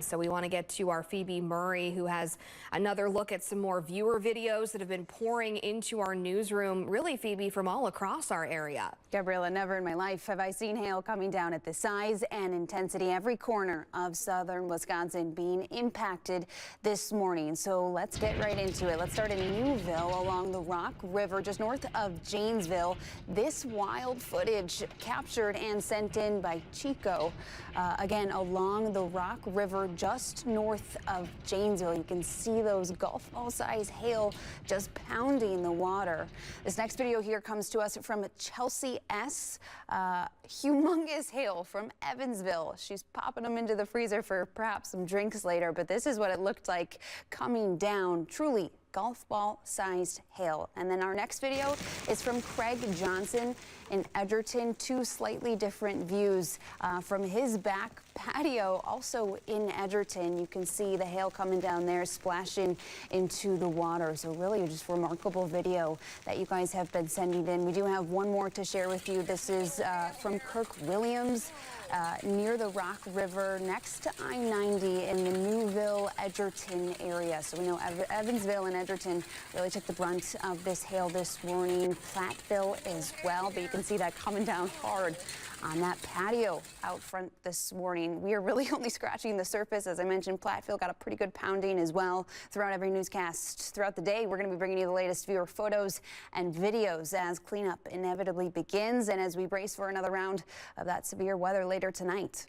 So we want to get to our Phoebe Murray, who has another look at some more viewer videos that have been pouring into our newsroom, really, Phoebe, from all across our area. Gabriella, never in my life have I seen hail coming down at this size and intensity. Every corner of southern Wisconsin being impacted this morning. So let's get right into it. Let's start in Newville along the Rock River, just north of Janesville. This wild footage captured and sent in by Chico. Again, along the Rock River, just north of Janesville. You can see those golf ball size hail just pounding the water. This next video here comes to us from Chelsea S. Humongous hail from Evansville. She's popping them into the freezer for perhaps some drinks later, but this is what it looked like coming down. Truly golf ball sized hail. And then our next video is from Craig Johnson in Edgerton. Two slightly different views from his back patio, also in Edgerton. You can see the hail coming down there, splashing into the water. So really just remarkable video that you guys have been sending in. We do have one more to share with you. This is from Kirk Williams near the Rock River, next to I-90 in the Newville, Edgerton area. So we know Evansville and Edgerton really took the brunt of this hail this morning. Platteville as well, but you can see that coming down hard on that patio out front this morning. We are really only scratching the surface. As I mentioned, Platteville got a pretty good pounding as well throughout every newscast. Throughout the day, we're going to be bringing you the latest viewer photos and videos as cleanup inevitably begins and as we brace for another round of that severe weather later tonight.